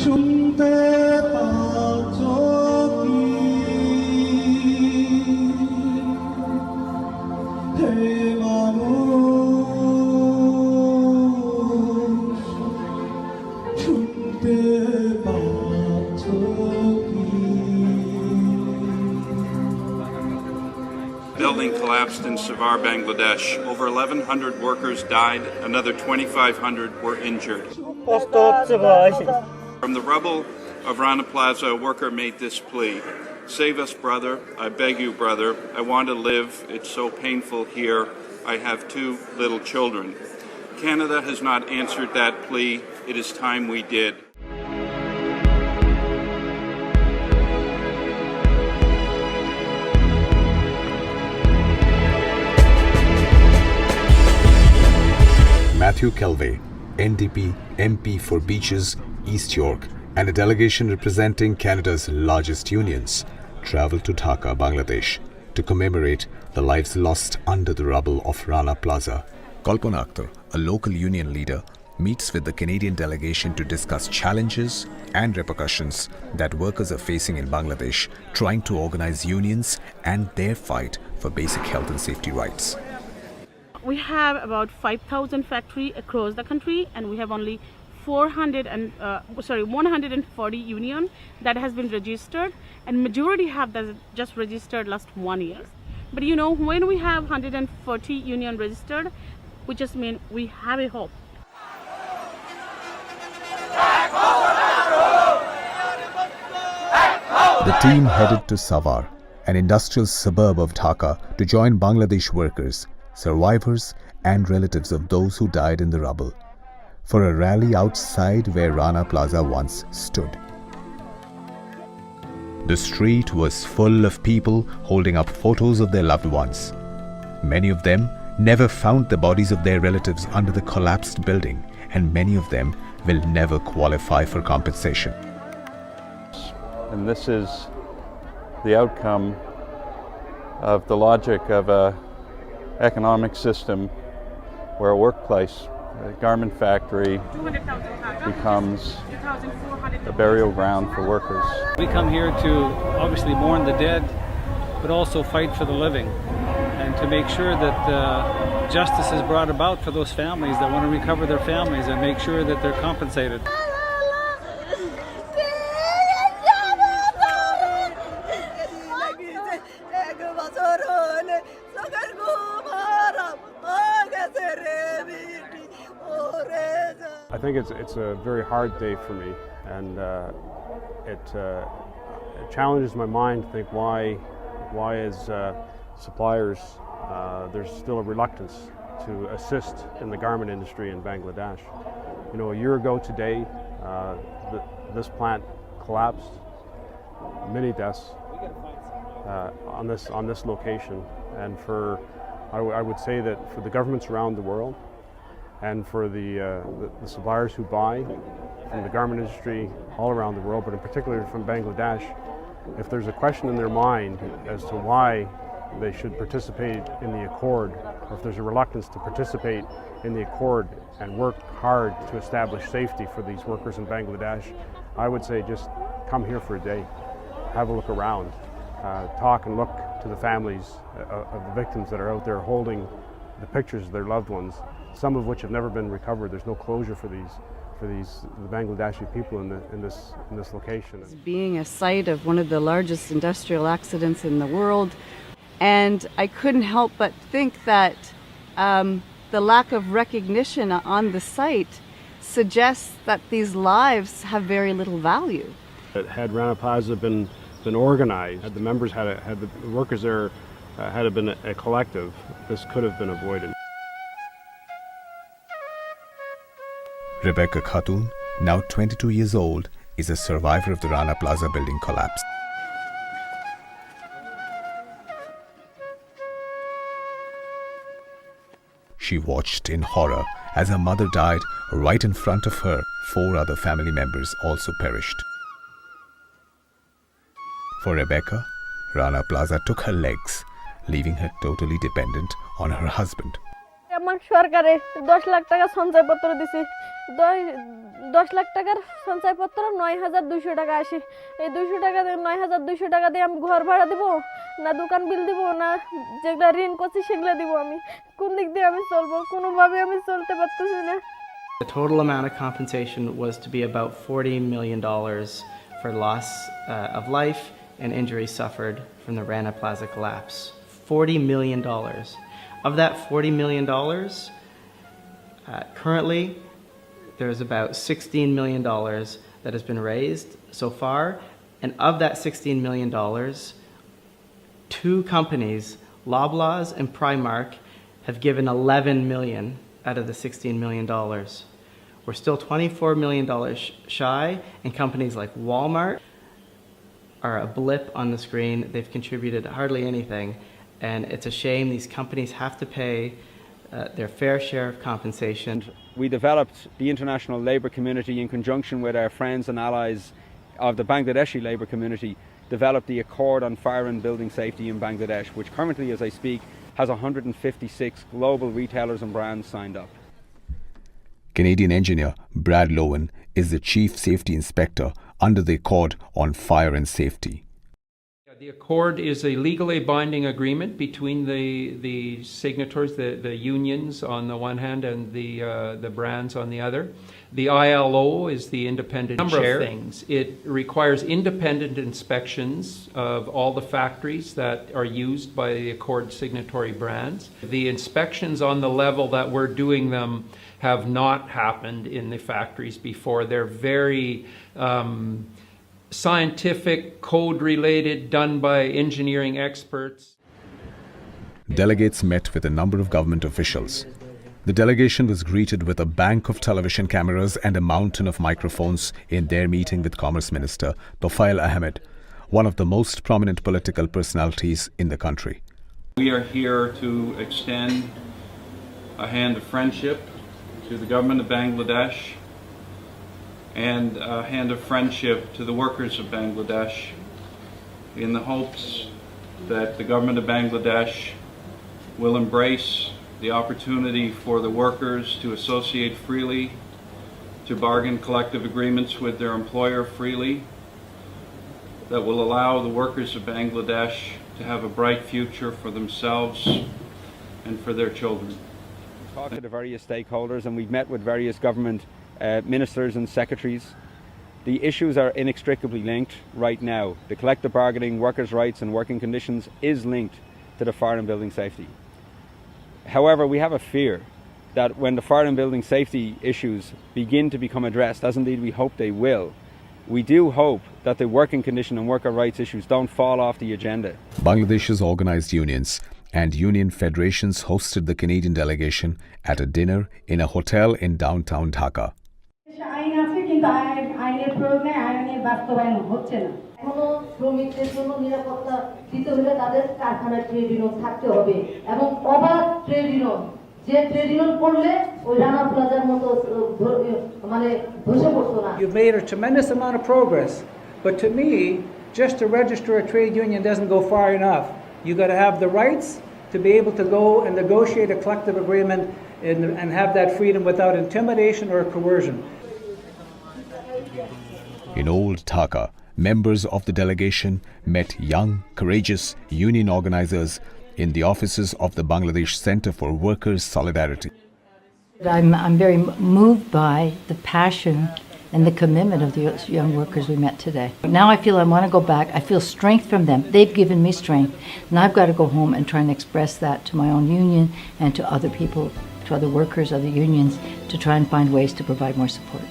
শুনতে পাচ্ছ কি হে মানুষ শুনতে পাচ্ছ কি Building collapsed in Savar, Bangladesh. Over 1,100 workers died. Another 2,500 were injured. From the rubble of Rana Plaza, a worker made this plea. Save us, brother. I beg you, brother. I want to live. It's so painful here. I have 2 little children. Canada has not answered that plea. It is time we did. Matthew Kelvey, NDP MP for Beaches, East York, and a delegation representing Canada's largest unions travelled to Dhaka, Bangladesh, to commemorate the lives lost under the rubble of Rana Plaza. Kalpana Akhtar, a local union leader, meets with the Canadian delegation to discuss challenges and repercussions that workers are facing in Bangladesh, trying to organize unions and their fight for basic health and safety rights. We have about 5,000 factories across the country, and we have only 140 union that has been registered, and majority have that just registered last 1 year. But you know, when we have 140 union registered, we just mean we have a hope. The team headed to Savar, an industrial suburb of Dhaka, to join Bangladesh workers, survivors and relatives of those who died in the rubble, for a rally outside where Rana Plaza once stood. The street was full of people holding up photos of their loved ones. Many of them never found the bodies of their relatives under the collapsed building, and many of them will never qualify for compensation. And this is the outcome of the logic of a economic system where a workplace, a garment factory, becomes a burial ground for workers. We come here to obviously mourn the dead, but also fight for the living, and to make sure that justice is brought about for those families that want to recover their families and make sure that they're compensated. I think it's a very hard day for me, and it challenges my mind to think why as suppliers there's still a reluctance to assist in the garment industry in Bangladesh. You know, a year ago today, this plant collapsed, many deaths on this location, and I would say that for the governments around the world, and for the suppliers who buy from the garment industry all around the world, but in particular from Bangladesh, if there's a question in their mind as to why they should participate in the accord, or if there's a reluctance to participate in the accord and work hard to establish safety for these workers in Bangladesh, I would say just come here for a day, have a look around, talk and look to the families of the victims that are out there holding the pictures of their loved ones, some of which have never been recovered. There's no closure for the Bangladeshi people in this location. Being a site of one of the largest industrial accidents in the world, and I couldn't help but think that the lack of recognition on the site suggests that these lives have very little value. Had Rana Plaza been organized, had the members had the workers there had it been a collective, this could have been avoided. Rebecca Khatun, now 22 years old, is a survivor of the Rana Plaza building collapse. She watched in horror as her mother died right in front of her. 4 other family members also perished. For Rebecca, Rana Plaza took her legs, leaving her totally dependent on her husband. আমার সরকারে 10 লাখ টাকা সঞ্চয়পত্র দিছে 10 লাখ টাকার সঞ্চয়পত্র 9,200 টাকা আসে। এই 200 টাকা 9,200 টাকা দিয়ে আমি ঘর ভাড়া দিব না দোকান বিল দিব না যেগুলা ঋণ করছি সেগুলা দিব আমি কোন দিক দিয়ে আমি চলবো কোনোভাবে আমি চলতে পারতেছি না। The total amount of compensation was to be about $40 million for loss of life and injuries suffered from the Rana Plaza collapse. $40 million. Of that $40 million, currently there's about $16 million that has been raised so far, and of that $16 million, 2 companies, Loblaws and Primark, have given $11 million out of the $16 million. We're still $24 million shy, and companies like Walmart are a blip on the screen. They've contributed hardly anything, and it's a shame. These companies have to pay their fair share of compensation. We developed the international labour community in conjunction with our friends and allies of the Bangladeshi labour community, developed the Accord on Fire and Building Safety in Bangladesh, which currently, as I speak, has 156 global retailers and brands signed up. Canadian engineer Brad Lowen is the Chief Safety Inspector under the Accord on Fire and Safety. The accord is a legally binding agreement between the signatories, the unions on the one hand and the brands on the other. The ILO is the independent number of things. It requires independent inspections of all the factories that are used by the accord signatory brands. The inspections on the level that we're doing them have not happened in the factories before. They're very scientific, code-related, done by engineering experts. Delegates met with a number of government officials. The delegation was greeted with a bank of television cameras and a mountain of microphones in their meeting with Commerce Minister Tofail Ahmed, one of the most prominent political personalities in the country. We are here to extend a hand of friendship to the government of Bangladesh and a hand of friendship to the workers of Bangladesh in the hopes that the government of Bangladesh will embrace the opportunity for the workers to associate freely, to bargain collective agreements with their employer freely, that will allow the workers of Bangladesh to have a bright future for themselves and for their children. We've talked to the various stakeholders and we've met with various government ministers and secretaries. The issues are inextricably linked right now. The collective bargaining, workers' rights and working conditions is linked to the fire and building safety. However, we have a fear that when the fire and building safety issues begin to become addressed, as indeed we hope they will, we do hope that the working condition and worker rights issues don't fall off the agenda. Bangladesh's organized unions and union federations hosted the Canadian delegation at a dinner in a hotel in downtown Dhaka. আইনের প্রয়োগ নেই আইনের বাস্তবায়ন হচ্ছে না এখনো শ্রমিকদের জন্য নিরাপত্তা দিতে হলে তাদের কারখানায় ট্রেড ইউনিয়ন থাকতে হবে এবং অবাধ ট্রেড ইউনিয়ন যে ট্রেড ইউনিয়ন করলে ওই রানা প্লাজার মতো মানে ধসে পড়তো না You've made a tremendous amount of progress, but to me, just to register a trade union doesn't go far enough. You got to have the rights to be able to go and negotiate a collective agreement and have that freedom without intimidation or coercion. In Old Dhaka, members of the delegation met young, courageous union organizers in the offices of the Bangladesh Center for Workers' Solidarity. I'm very moved by the passion and the commitment of the young workers we met today. Now I feel I want to go back. I feel strength from them. They've given me strength. Now I've got to go home and try and express that to my own union and to other people, to other workers, other unions, to try and find ways to provide more support.